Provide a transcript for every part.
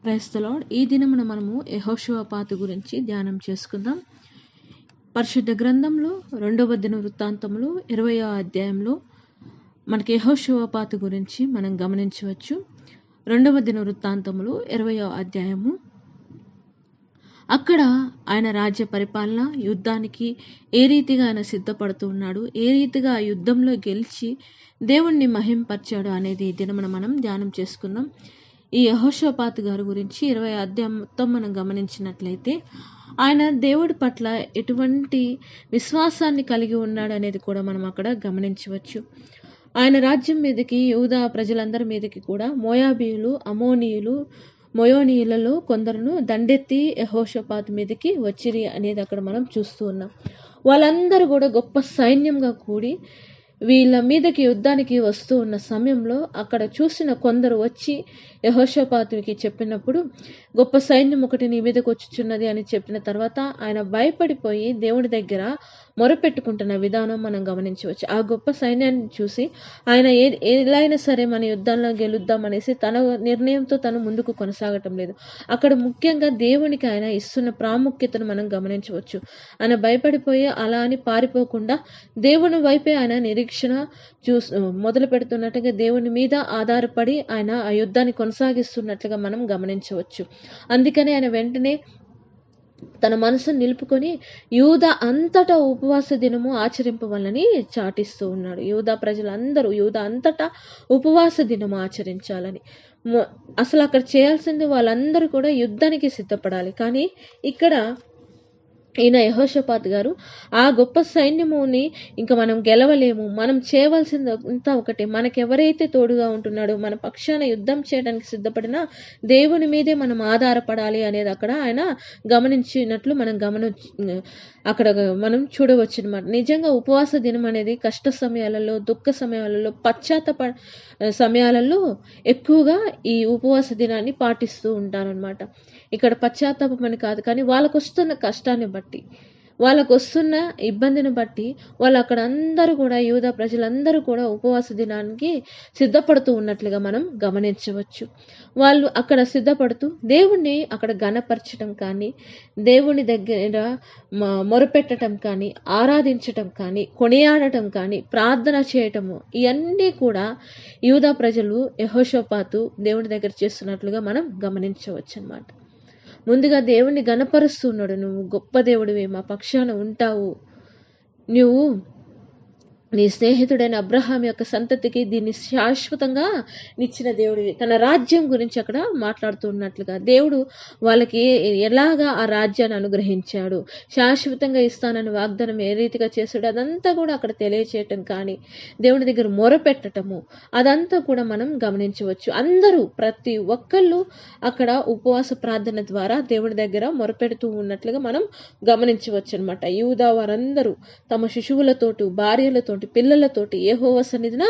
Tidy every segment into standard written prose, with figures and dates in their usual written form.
Praise the lord. ఈ దినమున మనము యెహోషువపాతు గురించి ధ్యానం చేసుకుందాం. పరిశుద్ధ గ్రంథంలో 2వ దినవృత్తాంతములు 20వ అధ్యాయంలో మనకి యెహోషువపాతు గురించి మనం గమనించవచ్చు. 2వ దినవృత్తాంతములు 20వ అధ్యాయము. అక్కడ ఆయన రాజ్య పరిపాలన, యుద్ధానికి ఏ రీతిగా ఆయన సిద్ధపడుతూ ఉన్నాడు, ఏ రీతిగా ఆ యుద్ధంలో గెలిచి దేవుణ్ణి మహింపరిచాడు అనేది ఈ దినమున మనం ధ్యానం చేసుకుందాం. ఈ యెహోషాపాతు గారి గురించి 20 అధ్యాయం మొత్తం మనం గమనించినట్లయితే ఆయన దేవుడి పట్ల ఎటువంటి విశ్వాసాన్ని కలిగి ఉన్నాడు అనేది కూడా మనం అక్కడ గమనించవచ్చు. ఆయన రాజ్యం మీదకి, యూదా ప్రజలందరి మీదకి కూడా మోయాబీయులు, అమోనీయులు, మొయోనీయులలో కొందరును దండెత్తి యెహోషాపాతు మీదకి వచ్చిరి అనేది అక్కడ మనం చూస్తూ ఉన్నాం. వాళ్ళందరూ కూడా గొప్ప సైన్యంగా కూడి వీళ్ళ మీదకి యుద్ధానికి వస్తూ ఉన్న సమయంలో అక్కడ చూసిన కొందరు వచ్చి యెహోషాపాతుకి చెప్పినప్పుడు, గొప్ప సైన్యం ఒకటి నీ మీదకి వచ్చుచున్నది అని చెప్పిన తర్వాత ఆయన భయపడిపోయి దేవుడి దగ్గర మొరపెట్టుకుంటున్న విధానం మనం గమనించవచ్చు. ఆ గొప్ప సైన్యాన్ని చూసి ఆయన ఎలా అయినా సరే మన యుద్ధంలో గెలుద్దాం అనేసి తన నిర్ణయంతో తను ముందుకు కొనసాగటం లేదు. అక్కడ ముఖ్యంగా దేవునికి ఆయన ఇస్తున్న ప్రాముఖ్యతను మనం గమనించవచ్చు. ఆయన భయపడిపోయి అలా అని పారిపోకుండా దేవుని వైపే ఆయన నిరీక్షణ మొదలు పెడుతున్నట్టుగా దేవుని మీద ఆధారపడి ఆయన ఆ యుద్ధాన్ని కొనసాగిస్తున్నట్లుగా మనం గమనించవచ్చు. అందుకనే ఆయన వెంటనే తన మనసును నిలుపుకొని యూదా అంతటా ఉపవాస దినము ఆచరింపవాలని చాటిస్తూ ఉన్నాడు. యూదా ప్రజలందరూ యూదా అంతటా ఉపవాస దినము ఆచరించాలని. అసలు అక్కడ చేయాల్సింది వాళ్ళందరూ కూడా యుద్ధానికి సిద్ధపడాలి. కానీ ఇక్కడ ఈయన యెహోషాపాతు గారు ఆ గొప్ప సైన్యముని ఇంకా మనం గెలవలేము, మనం చేయవలసింది అంతా ఒకటే, మనకెవరైతే తోడుగా ఉంటున్నాడో, మన పక్షాన యుద్ధం చేయడానికి సిద్ధపడినా దేవుని మీదే మనం ఆధారపడాలి అనేది అక్కడ ఆయన గమనించినట్లు అక్కడ మనం చూడవచ్చు అనమాట. నిజంగా ఉపవాస దినం అనేది కష్ట సమయాలలో, దుఃఖ సమయాలలో, పశ్చాత్తాప సమయాలలో ఎక్కువగా ఈ ఉపవాస దినాన్ని పాటిస్తూ ఉంటారనమాట. ఇక్కడ పశ్చాత్తాపం అని కాదు, కానీ వాళ్ళకు వస్తున్న కష్టాన్ని బట్టి, వాళ్ళకు వస్తున్న ఇబ్బందిని బట్టి వాళ్ళు అక్కడ అందరూ కూడా, యూదా ప్రజలందరూ కూడా ఉపవాస దినానికి సిద్ధపడుతూ ఉన్నట్లుగా మనం గమనించవచ్చు. వాళ్ళు అక్కడ సిద్ధపడుతూ దేవుణ్ణి అక్కడ ఘనపరచడం కానీ, దేవుని దగ్గర మొరపెట్టడం కానీ, ఆరాధించటం కానీ, కొనియాడటం కానీ, ప్రార్థన చేయటము, ఇవన్నీ కూడా యూదా ప్రజలు యెహోషాపాతు దేవుని దగ్గర చేస్తున్నట్లుగా మనం గమనించవచ్చు అన్నమాట. ముందుగా దేవుణ్ణి గణపరుస్తున్నాడు. నువ్వు గొప్ప దేవుడివి, మా పక్షాన ఉంటావు, నువ్వు నీ స్నేహితుడైన అబ్రహాం యొక్క సంతతికి దీన్ని శాశ్వతంగా నిచ్చిన దేవుడివి. తన రాజ్యం గురించి అక్కడ మాట్లాడుతున్నట్లుగా దేవుడు వాళ్ళకి ఎలాగా ఆ రాజ్యాన్ని అనుగ్రహించాడు, శాశ్వతంగా ఇస్తానని వాగ్దానం ఏ రీతిగా చేశాడు, అదంతా కూడా అక్కడ తెలియచేయటం కానీ, దేవుడి దగ్గర మొరపెట్టటము, అదంతా కూడా మనం గమనించవచ్చు. అందరూ ప్రతి ఒక్కళ్ళు అక్కడ ఉపవాస ప్రార్థన ద్వారా దేవుడి దగ్గర మొరపెడుతూ ఉన్నట్లుగా మనం గమనించవచ్చు అనమాట. యూదా వారందరూ తమ శిశువులతోటి, భార్యలతో, పిల్లలతోటి యెహోవా సన్నిధిన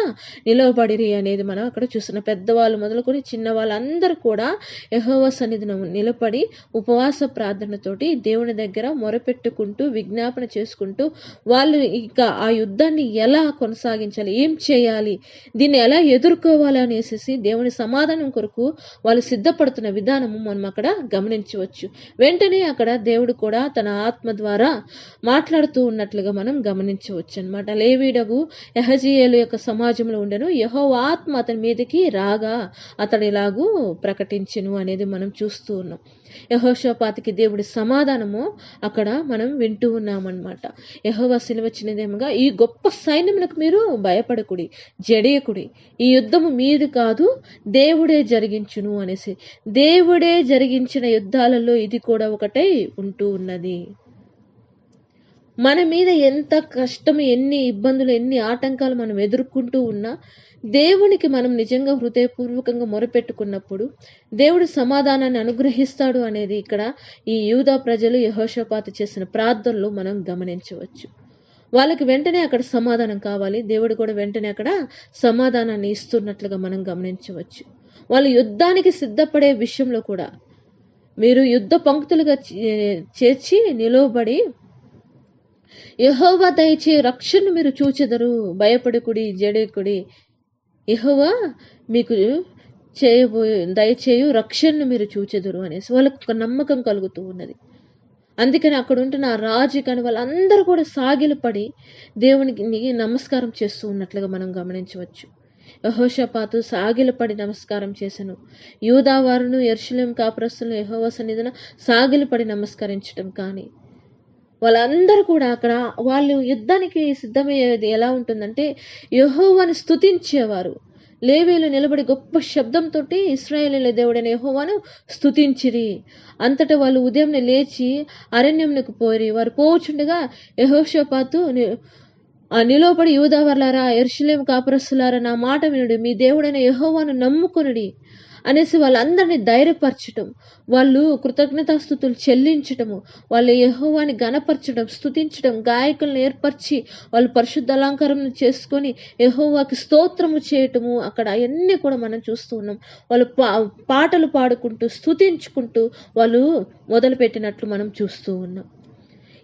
నిలవబడిరి అనేది మనం అక్కడ చూస్తున్న. పెద్దవాళ్ళు మొదలుకొని చిన్న వాళ్ళందరూ కూడా యెహోవా సన్నిధిన నిలబడి ఉపవాస ప్రార్థనతోటి దేవుని దగ్గర మొరపెట్టుకుంటూ, విజ్ఞాపన చేసుకుంటూ వాళ్ళు ఇక ఆ యుద్ధాన్ని ఎలా కొనసాగించాలి, ఏం చేయాలి, దీన్ని ఎలా ఎదుర్కోవాలి అనేసి దేవుని సమాధానం కొరకు వాళ్ళు సిద్ధపడుతున్న విధానము మనం అక్కడ గమనించవచ్చు. వెంటనే అక్కడ దేవుడు కూడా తన ఆత్మ ద్వారా మాట్లాడుతూ ఉన్నట్లుగా మనం గమనించవచ్చు అన్నమాట. లేవీయుడగు యెహజీయేలు యొక్క సమాజంలో ఉండెను, యెహోవా ఆత్మ అతని మీదకి రాగా అతడు ఇలాగూ ప్రకటించెను అనేది మనం చూస్తూ ఉన్నాం. యెహోషాపాతుకి దేవుడి సమాధానము అక్కడ మనం వింటూ ఉన్నామన్నమాట. యెహోవా సెలవిచ్చినదేమగా, ఈ గొప్ప సైన్యమునకు మీరు భయపడకుడి, జడియకుడి, ఈ యుద్ధము మీది కాదు, దేవుడే జరిగించును అనేసి. దేవుడే జరిగించిన యుద్ధాలలో ఇది కూడా ఒకటై ఉంటూ ఉన్నది. మన మీద ఎంత కష్టము, ఎన్ని ఇబ్బందులు, ఎన్ని ఆటంకాలు మనం ఎదుర్కొంటూ ఉన్నా దేవునికి మనం నిజంగా హృదయపూర్వకంగా మొరపెట్టుకున్నప్పుడు దేవుడు సమాధానాన్ని అనుగ్రహిస్తాడు అనేది ఇక్కడ ఈ యూదా ప్రజలు యెహోషాపాతు చేసిన ప్రార్థనలో మనం గమనించవచ్చు. వాళ్ళకి వెంటనే అక్కడ సమాధానం కావాలి, దేవుడు కూడా వెంటనే అక్కడ సమాధానాన్ని ఇస్తున్నట్లుగా మనం గమనించవచ్చు. వాళ్ళు యుద్ధానికి సిద్ధపడే విషయంలో కూడా మీరు యుద్ధ పంక్తులుగా చేర్చి నిలువబడి యెహోవా దయచే రక్షణను మీరు చూచెదరు, భయపడకుడి, జడేకుడి, యెహోవా మీకు దయచేయు రక్షణను మీరు చూచెదురు అనేసి వాళ్ళకు ఒక నమ్మకం కలుగుతూ ఉన్నది. అందుకని అక్కడ ఉంటున్న ఆ రాజు కానీ వాళ్ళందరూ కూడా సాగిలపడి దేవునికి నమస్కారం చేస్తూ ఉన్నట్లుగా మనం గమనించవచ్చు. యెహోషాపాతు సాగిలపడి నమస్కారం చేసెను. యూదా వారును యెరూషలేము కాపురస్తులను యెహోవా సన్నిధిన సాగిలపడి నమస్కరించడం కానీ, వాళ్ళందరూ కూడా అక్కడ వాళ్ళు యుద్ధానికి సిద్ధమయ్యేది ఎలా ఉంటుందంటే యెహోవాను స్తుతించేవారు. లేవీయులు నిలబడి గొప్ప శబ్దంతో ఇశ్రాయేలీయుల దేవుడైన యెహోవాను స్తుతించిరి. అంతటా వాళ్ళు ఉదయంనే లేచి అరణ్యంకు పోయిరి. వారు పోచుండగా యెహోషాపాతు నిలువబడి యూదావర్లారా యెరూషలేము కాపురస్తులారా నా మాట వినుడి, మీ దేవుడైన యెహోవాను నమ్ముకొనుడి అనేసి వాళ్ళందరినీ ధైర్యపరచటం, వాళ్ళు కృతజ్ఞతాస్తుతులు చెల్లించటము, వాళ్ళు యెహోవాని గణపరచడం, స్తుతించడం, గాయకులను ఏర్పరిచి వాళ్ళు పరిశుద్ధ అలంకారం చేసుకొని యెహోవాకి స్తోత్రము చేయటము, అక్కడ అవన్నీ కూడా మనం చూస్తూ ఉన్నాం. వాళ్ళు పాటలు పాడుకుంటూ స్తుతించుకుంటూ వాళ్ళు మొదలుపెట్టినట్లు మనం చూస్తూ ఉన్నాం.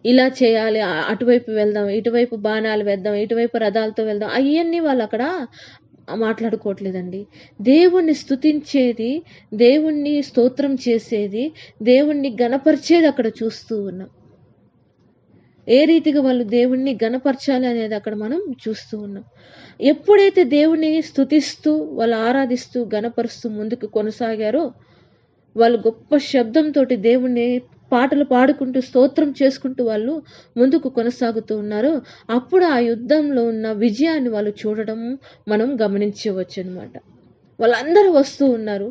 ఇలా చేయాలి, అటువైపు వెళ్దాం, ఇటువైపు బాణాలు వేద్దాం, ఇటువైపు రథాలతో వెళ్దాం, అవన్నీ వాళ్ళు అక్కడ మాట్లాడుకోవట్లేదండి. దేవుణ్ణి స్తుతించేది, దేవుణ్ణి స్తోత్రం చేసేది, దేవుణ్ణి గణపరిచేది అక్కడ చూస్తూ ఉన్నాం. ఏ రీతిగా వాళ్ళు దేవుణ్ణి గణపరచాలి అనేది అక్కడ మనం చూస్తూ ఉన్నాం. ఎప్పుడైతే దేవుణ్ణి స్తుతిస్తూ వాళ్ళు ఆరాధిస్తూ గణపరుస్తూ ముందుకు కొనసాగారో, వాళ్ళు గొప్ప శబ్దంతో దేవుణ్ణి పాటలు పాడుకుంటూ స్తోత్రం చేసుకుంటూ వాళ్ళు ముందుకు కొనసాగుతూ ఉన్నారు. అప్పుడు ఆ యుద్ధంలో ఉన్న విజయాన్ని వాళ్ళు చూడడం మనం గమనించవచ్చు అనమాట. వాళ్ళందరూ వస్తూ ఉన్నారు,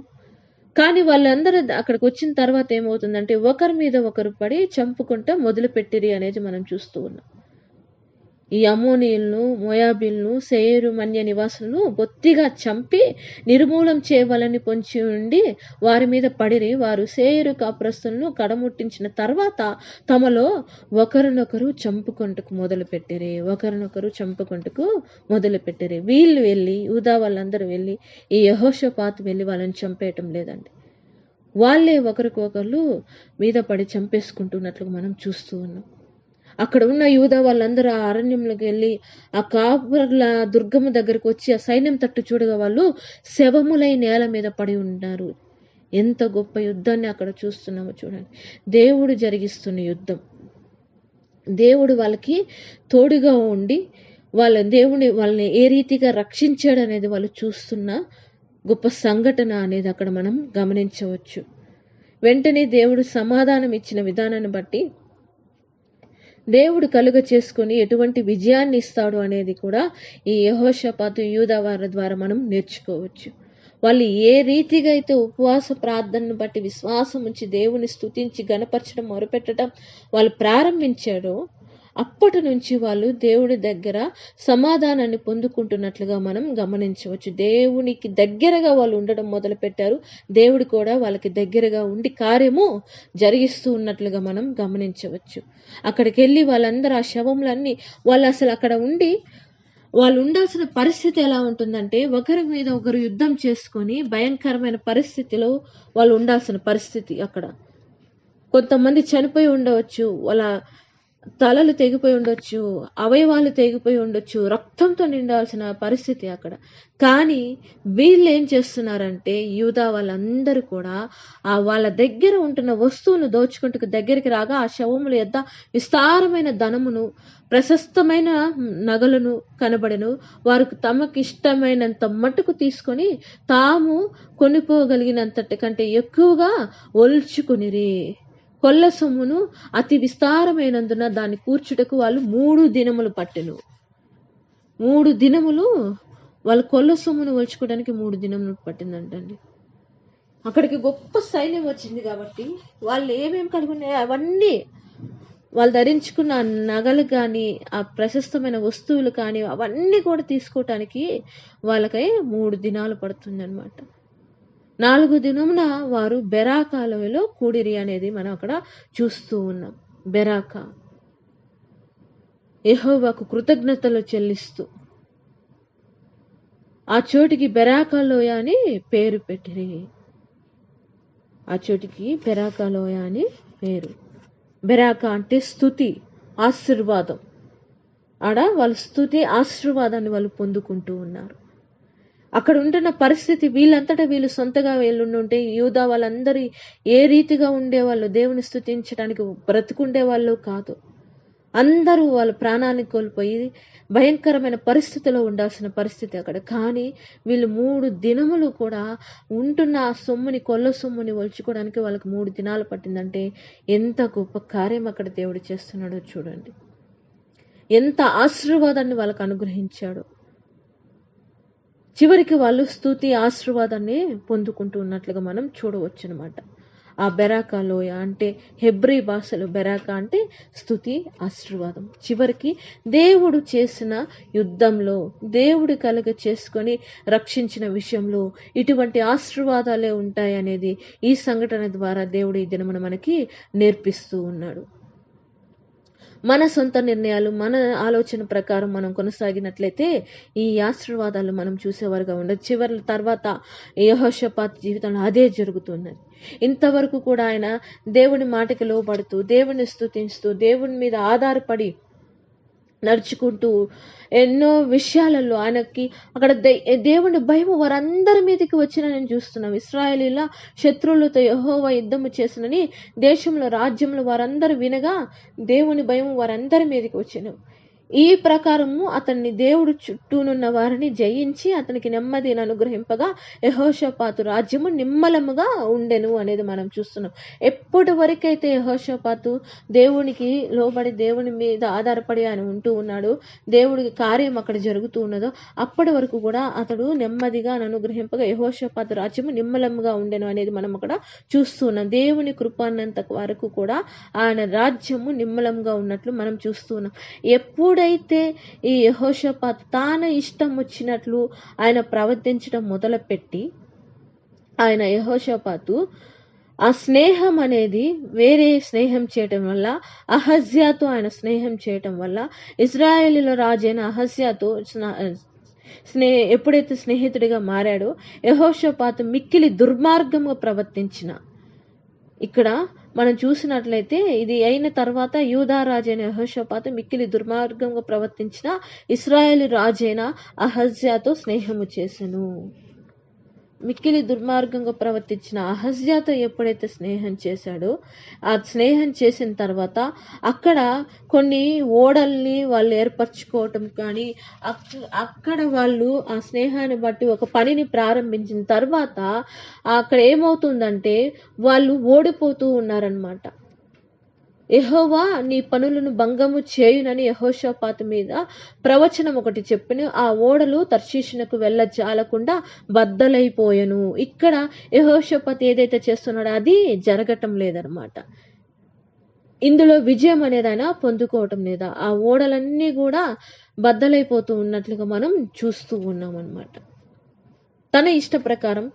కానీ వాళ్ళందరూ అక్కడికి వచ్చిన తర్వాత ఏమవుతుందంటే ఒకరి మీద ఒకరు పడి చంపుకుంటా మొదలుపెట్టిరి అనేది మనం చూస్తూ ఉన్నాం. ఈ అమ్మోనీయులను, మోయాబీలను, సేయరు మన్య నివాసులను బొత్తిగా చంపి నిర్మూలం చేయవలని పొంచి ఉండి వారి మీద పడిరి. వారు సేయరు కాపురస్తులను కడముట్టించిన తర్వాత తమలో ఒకరినొకరు చంపుకుంటకు మొదలుపెట్టిరి. వీళ్ళు వెళ్ళి యూదా వాళ్ళందరూ వెళ్ళి ఈ యెహోషాపాతు వెళ్ళి వాళ్ళని చంపేయటం లేదండి. వాళ్ళే ఒకరికొకరు మీద పడి చంపేసుకుంటున్నట్లుగా మనం చూస్తూ ఉన్నాం. అక్కడ ఉన్న యూదా వాళ్ళందరూ ఆ అరణ్యంలోకి వెళ్ళి ఆ కాపుర్ల దుర్గము దగ్గరకు వచ్చి ఆ సైన్యం తట్టు చూడగా వాళ్ళు శవములై నేల మీద పడి ఉన్నారు. ఎంత గొప్ప యుద్ధాన్ని అక్కడ చూస్తున్నామో చూడండి. దేవుడు జరిగిస్తున్న యుద్ధం, దేవుడు వాళ్ళకి తోడుగా ఉండి వాళ్ళని ఏ రీతిగా రక్షించాడు అనేది వాళ్ళు చూస్తున్న గొప్ప సంఘటన అనేది అక్కడ మనం గమనించవచ్చు. వెంటనే దేవుడు సమాధానం ఇచ్చిన విధానాన్ని బట్టి దేవుడు కలుగ చేసుకొని ఎటువంటి విజయాన్ని ఇస్తాడు అనేది కూడా ఈ యెహోషాపాతు యూదా వారి ద్వారా మనం నేర్చుకోవచ్చు. వాళ్ళు ఏ రీతిగా అయితే ఉపవాస ప్రార్థనను బట్టి విశ్వాసం ఉంచి దేవుని స్తుతించి గణపరచడం మొరపెట్టడం వాళ్ళు ప్రారంభించాడో అప్పటి నుంచి వాళ్ళు దేవుడి దగ్గర సమాధానాన్ని పొందుకుంటున్నట్లుగా మనం గమనించవచ్చు. దేవునికి దగ్గరగా వాళ్ళు ఉండడం మొదలు పెట్టారు. దేవుడు కూడా వాళ్ళకి దగ్గరగా ఉండి కార్యము జరిగిస్తూ ఉన్నట్లుగా మనం గమనించవచ్చు. అక్కడికి వెళ్ళి వాళ్ళందరూ ఆ శవములన్నీ వాళ్ళు అసలు అక్కడ ఉండి వాళ్ళు ఉండాల్సిన పరిస్థితి ఎలా ఉంటుందంటే ఒకరి మీద ఒకరు యుద్ధం చేసుకొని భయంకరమైన పరిస్థితిలో వాళ్ళు ఉండాల్సిన పరిస్థితి. అక్కడ కొంతమంది చనిపోయి ఉండవచ్చు, వాళ్ళ తలలు తెగిపోయి ఉండొచ్చు, అవయవాలు తెగిపోయి ఉండొచ్చు, రక్తంతో నిండాల్సిన పరిస్థితి అక్కడ. కానీ వీళ్ళు ఏం చేస్తున్నారంటే యూదా వాళ్ళందరూ కూడా వాళ్ళ దగ్గర ఉంటున్న వస్తువును దోచుకుంటూ దగ్గరికి రాగా ఆ శవముల యొద్ద విస్తారమైన ధనమును, ప్రశస్తమైన నగలను కనబడెను. వారు తమకు ఇష్టమైనంత మట్టుకు తీసుకొని తాము కొనుక్కోగలిగినంత కంటే ఎక్కువగా ఒల్చుకునిరి. కొల్ల సొమ్మును అతి విస్తారమైనందున దాన్ని కూర్చుటకు వాళ్ళు 3 దినములు పట్టెను. 3 దినములు వాళ్ళు కొల్ల సొమ్మును ఒలుచుకోవడానికి 3 దినములు పట్టిందంటండి. అక్కడికి గొప్ప సైన్యం వచ్చింది కాబట్టి వాళ్ళు ఏమేమి కలిగి ఉన్నాయో అవన్నీ వాళ్ళు ధరించుకున్న నగలు కానీ ఆ ప్రశస్తమైన వస్తువులు కానీ అవన్నీ కూడా తీసుకోవటానికి వాళ్ళకై 3 దినాలు పడుతుంది అనమాట. 4 దినమున వారు బెరాకాలో కూడిరి అనేది మనం అక్కడ చూస్తూ ఉన్నాం. బెరాకా యెహోవాకు కృతజ్ఞతలు చెల్లిస్తూ ఆ చోటికి బెరాకాలోయ అని పేరు పెట్టిరి. ఆ చోటికి బెరాకాలోయ అని పేరు. బెరాకా అంటే స్తుతి, ఆశీర్వాదం. ఆడ వాళ్ళు స్తుతి ఆశీర్వాదాన్ని వాళ్ళు పొందుకుంటూ ఉన్నారు. అక్కడ ఉంటున్న పరిస్థితి వీళ్ళంతటా వీళ్ళు సొంతగా వీళ్ళుంటే యూదా వాళ్ళందరూ ఏ రీతిగా ఉండేవాళ్ళు, దేవుని స్తుతించడానికి బ్రతుకుండే వాళ్ళు కాదు. అందరూ వాళ్ళ ప్రాణాన్ని కోల్పోయి భయంకరమైన పరిస్థితిలో ఉండాల్సిన పరిస్థితి అక్కడ. కానీ వీళ్ళు 3 దినములు కూడా ఉంటున్న ఆ సొమ్ముని, కొల్ల సొమ్ముని ఒలుచుకోవడానికి వాళ్ళకి 3 దినాలు పట్టిందంటే ఎంత గొప్ప కార్యం అక్కడ దేవుడు చేస్తున్నాడో చూడండి. ఎంత ఆశీర్వాదాన్ని వాళ్ళకు అనుగ్రహించాడు. చివరికి వాళ్ళు స్తుతి ఆశీర్వాదాన్ని పొందుకుంటూ ఉన్నట్లుగా మనం చూడవచ్చు అనమాట. ఆ బెరాకా లోయ అంటే హెబ్రీ భాషలో బెరాకా అంటే స్తుతి ఆశీర్వాదం. చివరికి దేవుడు చేసిన యుద్ధంలో, దేవుడు కలుగ చేసుకొని రక్షించిన విషయంలో ఇటువంటి ఆశీర్వాదాలే ఉంటాయి అనేది ఈ సంఘటన ద్వారా దేవుడు ఈ దినమున మనకి నేర్పిస్తూ ఉన్నాడు. మన సొంత నిర్ణయాలు, మన ఆలోచన ప్రకారం మనం కొనసాగినట్లయితే ఈ ఆశీర్వాదాలు మనం చూసేవారుగా ఉండదు. చివరి తర్వాత యెహోషాపాతు జీవితంలో అదే జరుగుతున్నది. ఇంతవరకు కూడా ఆయన దేవుని మాటకి లోబడుతూ, దేవుని స్తుతిస్తూ, దేవుని మీద ఆధారపడి నడుచుకుంటూ ఎన్నో విషయాలలో ఆయనకి అక్కడ దేవుని భయం వారందరి మీదకి వచ్చిన నేను చూస్తున్నాం. ఇశ్రాయేలీల శత్రువులతో యెహోవా యుద్ధము చేసినని దేశంలో, రాజ్యంలో వారందరూ వినగా దేవుని భయం వారందరి మీదకి వచ్చాను. ఈ ప్రకారము అతన్ని దేవుడు చుట్టూనున్న వారిని జయించి అతనికి నెమ్మదిని అనుగ్రహింపగా యెహోషాపాతు రాజ్యము నిమ్మలముగా ఉండెను అనేది మనం చూస్తున్నాం. ఎప్పటి వరకైతే యెహోషాపాతు దేవునికి లోబడి దేవుని మీద ఆధారపడి ఆయన ఉంటూ ఉన్నాడు, దేవుడికి కార్యం అక్కడ జరుగుతూ ఉన్నదో అప్పటి వరకు కూడా అతడు నెమ్మదిగా అనుగ్రహింపగా యెహోషాపాతు రాజ్యము నిమ్మలముగా ఉండెను అనేది మనం అక్కడ చూస్తూ ఉన్నాం. దేవుని కృపన్నంత వరకు కూడా ఆయన రాజ్యము నిమ్మలంగా ఉన్నట్లు మనం చూస్తూ ఉన్నాం. ఎప్పుడైతే ఈ యెహోషాపాతు తాను ఇష్టం వచ్చినట్లు ఆయన ప్రవర్తించడం మొదలుపెట్టి ఆయన యెహోషాపాతు ఆ స్నేహం అనేది వేరే స్నేహం చేయటం వల్ల, అహజ్యాతో ఆయన స్నేహం చేయటం వల్ల, ఇశ్రాయేలీల రాజైన అహజ్యాతో ఎప్పుడైతే స్నేహితుడిగా మారాడో యెహోషాపాతు మిక్కిలి దుర్మార్గంగా ప్రవర్తించిన, ఇక్కడ మనం చూసినట్లయితే ఇది అయిన తర్వాత యూదా రాజైన యెహోషాపాతు మిక్కిలి దుర్మార్గంగా ప్రవర్తించిన ఇశ్రాయేలు రాజైన అహజ్యాతో స్నేహము చేసెను. మిక్కిలి దుర్మార్గంగా ప్రవర్తించిన అహజ్యాతో ఎప్పుడైతే స్నేహం చేశాడో ఆ స్నేహం చేసిన తర్వాత అక్కడ కొన్ని ఓడల్ని వాళ్ళు ఏర్పరచుకోవటం కానీ అక్కడ వాళ్ళు ఆ స్నేహాన్ని బట్టి ఒక పనిని ప్రారంభించిన తర్వాత అక్కడ ఏమవుతుందంటే వాళ్ళు ఓడిపోతూ ఉన్నారనమాట. యెహోవా నీ పనులను భంగము చేయునని యెహోషాపాతు మీద ప్రవచనం ఒకటి చెప్పిన ఆ ఓడలు తర్షీషునకు వెళ్ళజాలకుండా బద్దలైపోయెను. ఇక్కడ యెహోషాపాతు ఏదైతే చేస్తున్నాడో అది జరగటం లేదనమాట. ఇందులో విజయం అనేది ఆయన పొందుకోవటం లేదా, ఆ ఓడలన్నీ కూడా బద్దలైపోతూ ఉన్నట్లుగా మనం చూస్తూ ఉన్నాం అన్నమాట. తన ఇష్ట ప్రకారం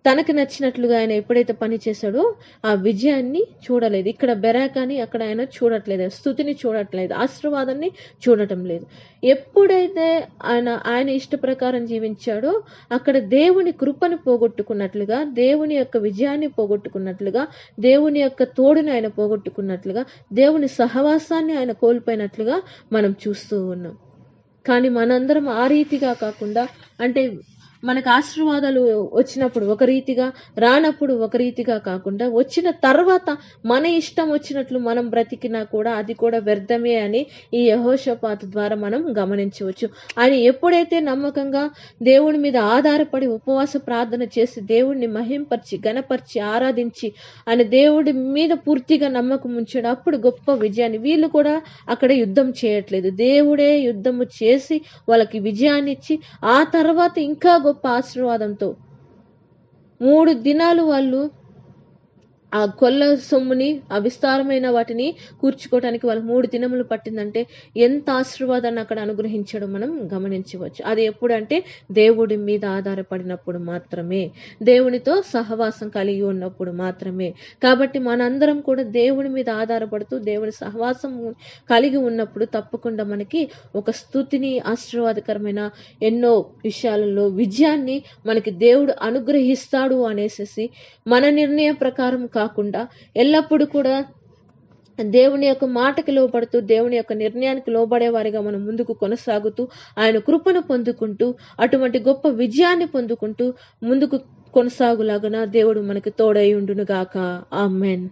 తనకు నచ్చినట్లుగా ఆయన ఎప్పుడైతే పని చేశాడో ఆ విజయాన్ని చూడలేదు. ఇక్కడ బెరాకాని అక్కడ ఆయన చూడట్లేదు, స్తుతిని చూడట్లేదు, ఆశీర్వాదాన్ని చూడటం లేదు. ఎప్పుడైతే ఆయన ఇష్ట ప్రకారం జీవించాడో అక్కడ దేవుని కృపను పోగొట్టుకున్నట్లుగా, దేవుని యొక్క విజయాన్ని పోగొట్టుకున్నట్లుగా, దేవుని యొక్క తోడుని ఆయన పోగొట్టుకున్నట్లుగా, దేవుని సహవాసాన్ని ఆయన కోల్పోయినట్లుగా మనం చూస్తూ ఉన్నాం. కానీ మనందరం ఆ రీతిగా కాకుండా, అంటే మనకు ఆశీర్వాదాలు వచ్చినప్పుడు ఒక రీతిగా, రానప్పుడు ఒక రీతిగా కాకుండా, వచ్చిన తర్వాత మన ఇష్టం వచ్చినట్లు మనం బ్రతికినా కూడా అది కూడా వ్యర్థమే అని ఈ యెహోషాపాతు ద్వారా మనం గమనించవచ్చు. ఆయన ఎప్పుడైతే నమ్మకంగా దేవుని మీద ఆధారపడి ఉపవాస ప్రార్థన చేసి దేవుడిని మహింపరిచి గణపరిచి ఆరాధించి ఆయన దేవుడి మీద పూర్తిగా నమ్మకం ఉంచాడు, అప్పుడు గొప్ప విజయాన్ని, వీళ్ళు కూడా అక్కడ యుద్ధం చేయట్లేదు, దేవుడే యుద్ధము చేసి వాళ్ళకి విజయాన్ని ఇచ్చి ఆ తర్వాత ఇంకా గొప్ప ఆశీర్వాదంతో 3 దినాలు వాళ్ళు ఆ కొల్ల సొమ్ముని, ఆ విస్తారమైన వాటిని కూర్చుకోవటానికి వాళ్ళకి 3 దినములు పట్టిందంటే ఎంత ఆశీర్వాదాన్ని అక్కడ అనుగ్రహించడం మనం గమనించవచ్చు. అది ఎప్పుడంటే దేవుడి మీద ఆధారపడినప్పుడు మాత్రమే, దేవునితో సహవాసం కలిగి ఉన్నప్పుడు మాత్రమే. కాబట్టి మనందరం కూడా దేవుని మీద ఆధారపడుతూ దేవుని సహవాసం కలిగి ఉన్నప్పుడు తప్పకుండా మనకి ఒక స్తుతిని, ఆశీర్వాదకరమైన ఎన్నో విషయాలలో విజయాన్ని మనకి దేవుడు అనుగ్రహిస్తాడు అనేసి మన నిర్ణయం ప్రకారం కాకుండా ఎల్లప్పుడూ కూడా దేవుని యొక్క మాటకి లోబడుతూ దేవుని యొక్క నిర్ణయానికి లోబడే వారిగా మనం ముందుకు కొనసాగుతూ ఆయన కృపను పొందుకుంటూ అటువంటి గొప్ప విజయాన్ని పొందుకుంటూ ముందుకు కొనసాగులాగున దేవుడు మనకి తోడై ఉండును గాక. ఆమేన్.